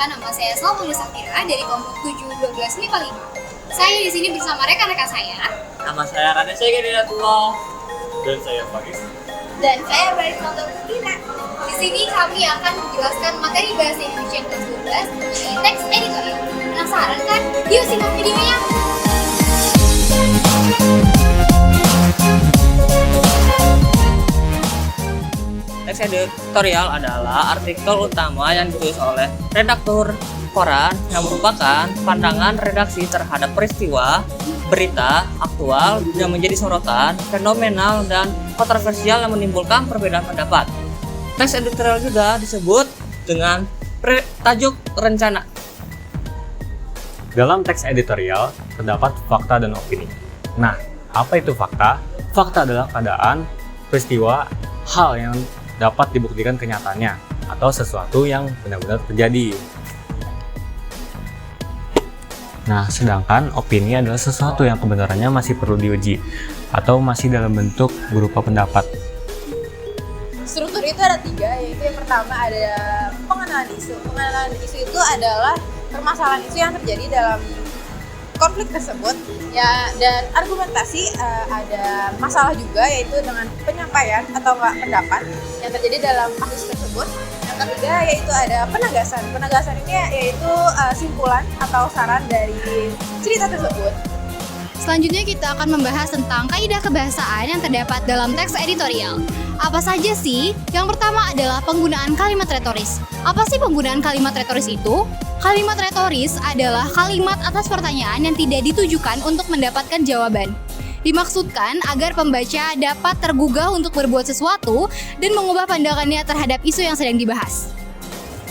Perkenalkan, nama saya Salma Sakira dari kelompok 712 MIPA 5. Saya di sini bersama rekan-rekan saya. Nama saya Rani Segidatullah. Dan saya Faris. Dan saya Baris Nonton Putira. Di sini kami akan menjelaskan materi bahasa Indonesia yang kelas 12 mengenai teks editorial. Penasaran kan? Yuk simak videonya! Teks editorial adalah artikel utama yang ditulis oleh redaktur koran yang merupakan pandangan redaksi terhadap peristiwa, berita, aktual yang menjadi sorotan, fenomenal, dan kontroversial yang menimbulkan perbedaan pendapat. Teks editorial juga disebut dengan tajuk rencana. Dalam teks editorial terdapat fakta dan opini. Nah, apa itu fakta? Fakta adalah keadaan, peristiwa, hal yang dapat dibuktikan kenyataannya atau sesuatu yang benar-benar terjadi. Nah, sedangkan opini adalah sesuatu yang kebenarannya masih perlu diuji atau masih dalam bentuk berupa pendapat. Struktur itu ada 3, yaitu yang pertama ada pengenalan isu. Pengenalan isu itu adalah permasalahan isu yang terjadi dalam konflik tersebut, ya, dan argumentasi ada masalah juga, yaitu dengan penyampaian atau pendapat yang terjadi dalam kasus tersebut. Yang ketiga yaitu ada penegasan. Penegasan ini yaitu simpulan atau saran dari cerita tersebut. Selanjutnya kita akan membahas tentang kaidah kebahasaan yang terdapat dalam teks editorial. Apa saja sih? Yang pertama adalah penggunaan kalimat retoris. Apa sih penggunaan kalimat retoris itu? Kalimat retoris adalah kalimat atas pertanyaan yang tidak ditujukan untuk mendapatkan jawaban. Dimaksudkan agar pembaca dapat tergugah untuk berbuat sesuatu dan mengubah pandangannya terhadap isu yang sedang dibahas.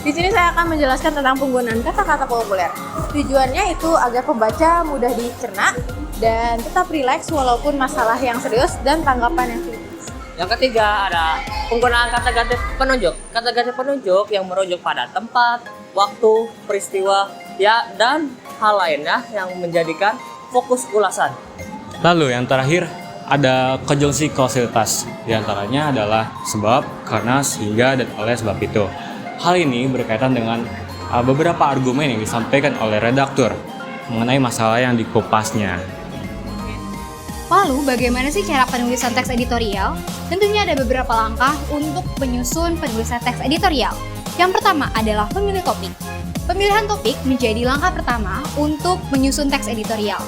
Di sini saya akan menjelaskan tentang penggunaan kata-kata populer. Tujuannya itu agar pembaca mudah dicerna dan tetap rileks walaupun masalah yang serius dan tanggapan yang serius. Yang ketiga ada penggunaan kata ganti penunjuk. Kata ganti penunjuk yang merujuk pada tempat, waktu, peristiwa, ya, dan hal lainnya yang menjadikan fokus ulasan. Lalu yang terakhir ada konjungsi kausalitas. Di antaranya adalah sebab, karena, sehingga, dan oleh sebab itu. Hal ini berkaitan dengan beberapa argumen yang disampaikan oleh redaktur mengenai masalah yang dikupasnya. Lalu, bagaimana sih cara penulisan teks editorial? Tentunya ada beberapa langkah untuk menyusun penulisan teks editorial. Yang pertama adalah memilih topik. Pemilihan topik menjadi langkah pertama untuk menyusun teks editorial.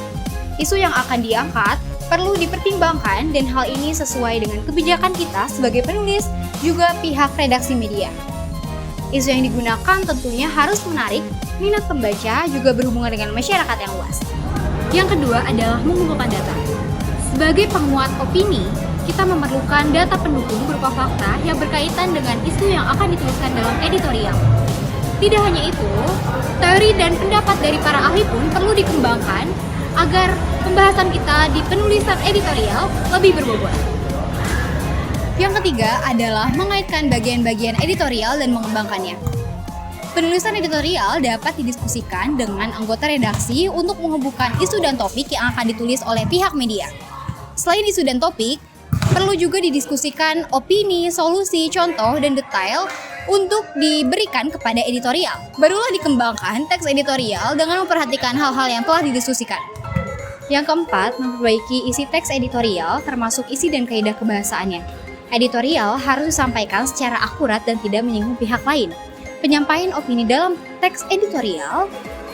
Isu yang akan diangkat perlu dipertimbangkan dan hal ini sesuai dengan kebijakan kita sebagai penulis, juga pihak redaksi media. Isu yang digunakan tentunya harus menarik minat pembaca, juga berhubungan dengan masyarakat yang luas. Yang kedua adalah mengumpulkan data. Sebagai penguat opini, kita memerlukan data pendukung berupa fakta yang berkaitan dengan isu yang akan dituliskan dalam editorial. Tidak hanya itu, teori dan pendapat dari para ahli pun perlu dikembangkan agar pembahasan kita di penulisan editorial lebih berbobot. Yang ketiga adalah mengaitkan bagian-bagian editorial dan mengembangkannya. Penulisan editorial dapat didiskusikan dengan anggota redaksi untuk menghubungkan isu dan topik yang akan ditulis oleh pihak media. Selain isu dan topik, perlu juga didiskusikan opini, solusi, contoh, dan detail untuk diberikan kepada editorial. Barulah dikembangkan teks editorial dengan memperhatikan hal-hal yang telah didiskusikan. Yang keempat, memperbaiki isi teks editorial termasuk isi dan kaidah kebahasaannya. Editorial harus disampaikan secara akurat dan tidak menyinggung pihak lain. Penyampaian opini dalam teks editorial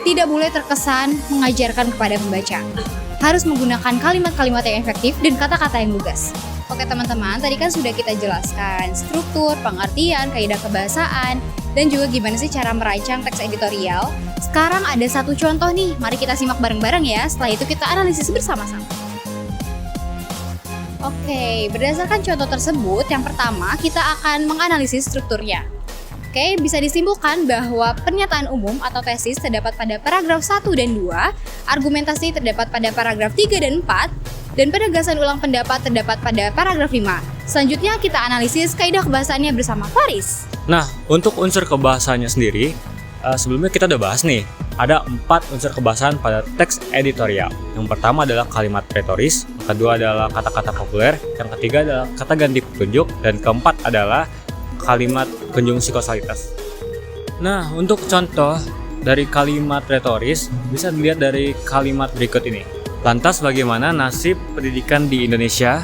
tidak boleh terkesan mengajarkan kepada pembaca. Harus menggunakan kalimat-kalimat yang efektif dan kata-kata yang lugas. Oke teman-teman, tadi kan sudah kita jelaskan struktur, pengertian, kaidah kebahasaan, dan juga gimana sih cara merancang teks editorial. Sekarang ada satu contoh nih, mari kita simak bareng-bareng ya, setelah itu kita analisis bersama-sama. Oke, berdasarkan contoh tersebut, yang pertama kita akan menganalisis strukturnya. Oke, bisa disimpulkan bahwa pernyataan umum atau tesis terdapat pada paragraf 1 dan 2, argumentasi terdapat pada paragraf 3 dan 4, dan penegasan ulang pendapat terdapat pada paragraf 5. Selanjutnya kita analisis kaidah kebahasaannya bersama Faris. Nah, untuk unsur kebahasaannya sendiri, sebelumnya kita udah bahas nih, ada 4 unsur kebahasaan pada teks editorial. Yang pertama adalah kalimat retoris, yang kedua adalah kata-kata populer, yang ketiga adalah kata ganti petunjuk, dan keempat adalah kalimat konjungsi kausalitas. Nah, untuk contoh dari kalimat retoris bisa dilihat dari kalimat berikut ini. Lantas bagaimana nasib pendidikan di Indonesia?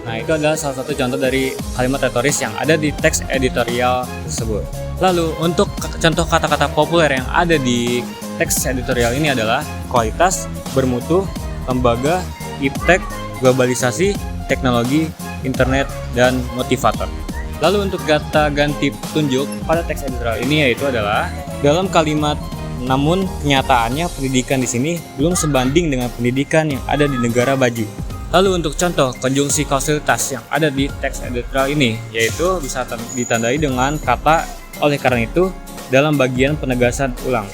Nah, itu adalah salah satu contoh dari kalimat retoris yang ada di teks editorial tersebut. Lalu, untuk contoh kata-kata populer yang ada di teks editorial ini adalah kualitas, bermutu, lembaga, iptek, globalisasi, teknologi, internet, dan motivator. Lalu untuk kata ganti tunjuk pada teks editorial ini yaitu adalah dalam kalimat namun kenyataannya pendidikan di sini belum sebanding dengan pendidikan yang ada di negara baju. Lalu untuk contoh konjungsi kausalitas yang ada di teks editorial ini yaitu bisa ditandai dengan kata oleh karena itu dalam bagian penegasan ulang.